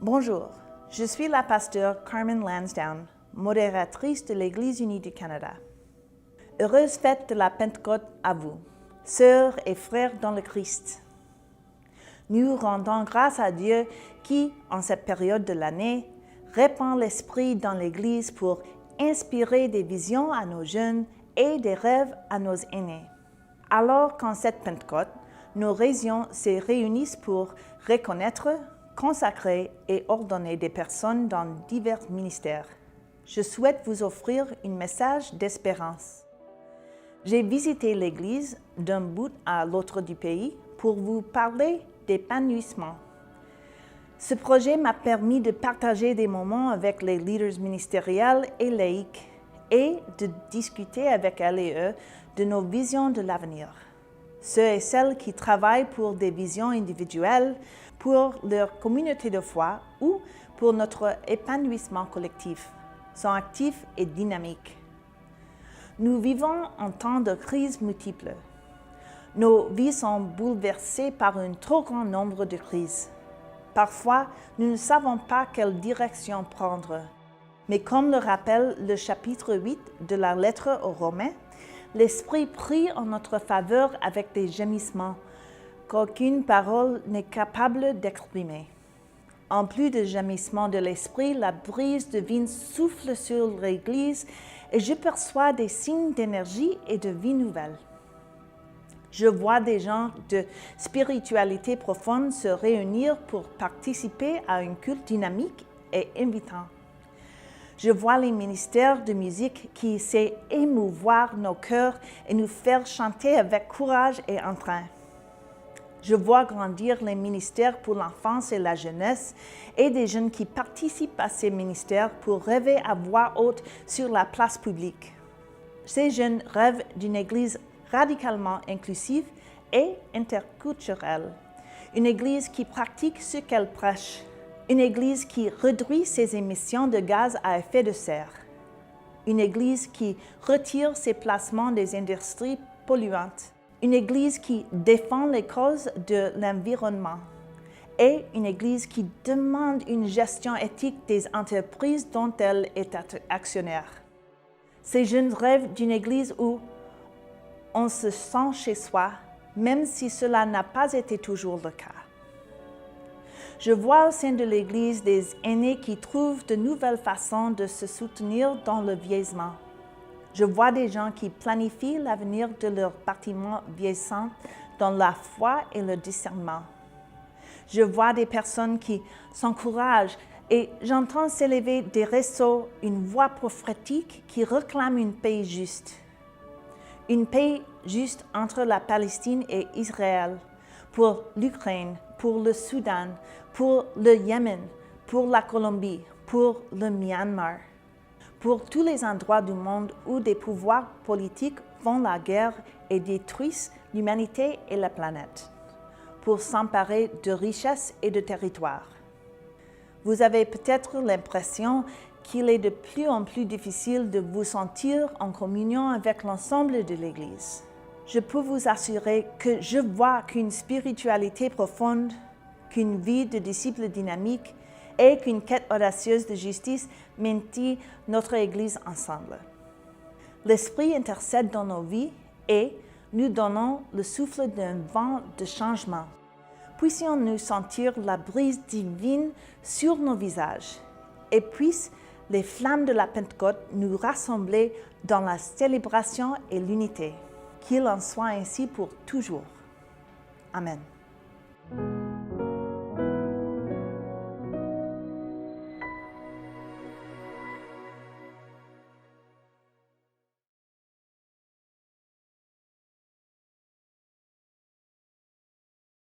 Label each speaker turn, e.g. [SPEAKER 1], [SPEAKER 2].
[SPEAKER 1] Bonjour, je suis la pasteure Carmen Lansdowne, modératrice de l'Église unie du Canada. Heureuse fête de la Pentecôte à vous, sœurs et frères dans le Christ. Nous rendons grâce à Dieu qui, en cette période de l'année, répand l'Esprit dans l'Église pour inspirer des visions à nos jeunes et des rêves à nos aînés. Alors qu'en cette Pentecôte, nos régions se réunissent pour reconnaître, consacrer et ordonner des personnes dans divers ministères. Je souhaite vous offrir un message d'espérance. J'ai visité l'Église d'un bout à l'autre du pays pour vous parler d'épanouissement. Ce projet m'a permis de partager des moments avec les leaders ministériels et laïcs et de discuter avec elles et eux de nos visions de l'avenir. Ceux et celles qui travaillent pour des visions individuelles, pour leur communauté de foi ou pour notre épanouissement collectif, sont actifs et dynamiques. Nous vivons en temps de crises multiples. Nos vies sont bouleversées par un trop grand nombre de crises. Parfois, nous ne savons pas quelle direction prendre. Mais comme le rappelle le chapitre 8 de la lettre aux Romains, l'Esprit prie en notre faveur avec des gémissements qu'aucune parole n'est capable d'exprimer. En plus de gémissements de l'Esprit, la brise divine souffle sur l'Église et je perçois des signes d'énergie et de vie nouvelle. Je vois des gens de spiritualité profonde se réunir pour participer à un culte dynamique et invitant. Je vois les ministères de musique qui essaient d'émouvoir nos cœurs et nous faire chanter avec courage et entrain. Je vois grandir les ministères pour l'enfance et la jeunesse et des jeunes qui participent à ces ministères pour rêver à voix haute sur la place publique. Ces jeunes rêvent d'une Église radicalement inclusive et interculturelle. Une Église qui pratique ce qu'elle prêche. Une Église qui réduit ses émissions de gaz à effet de serre. Une Église qui retire ses placements des industries polluantes. Une Église qui défend les causes de l'environnement. Et une Église qui demande une gestion éthique des entreprises dont elle est actionnaire. Ces jeunes rêvent d'une Église où on se sent chez soi, même si cela n'a pas été toujours le cas. Je vois au sein de l'Église des aînés qui trouvent de nouvelles façons de se soutenir dans le vieillissement. Je vois des gens qui planifient l'avenir de leur bâtiment vieillissant dans la foi et le discernement. Je vois des personnes qui s'encouragent et j'entends s'élever des réseaux, une voix prophétique qui réclame une paix juste. Une paix juste entre la Palestine et Israël, pour l'Ukraine, pour le Soudan, pour le Yémen, pour la Colombie, pour le Myanmar, pour tous les endroits du monde où des pouvoirs politiques font la guerre et détruisent l'humanité et la planète, pour s'emparer de richesses et de territoires. Vous avez peut-être l'impression qu'il est de plus en plus difficile de vous sentir en communion avec l'ensemble de l'Église. Je peux vous assurer que je vois qu'une spiritualité profonde, qu'une vie de disciple dynamique et qu'une quête audacieuse de justice maintient notre Église ensemble. L'Esprit intercède dans nos vies et nous donnons le souffle d'un vent de changement. Puissions-nous sentir la brise divine sur nos visages et puissent les flammes de la Pentecôte nous rassembler dans la célébration et l'unité. Qu'il en soit ainsi pour toujours. Amen.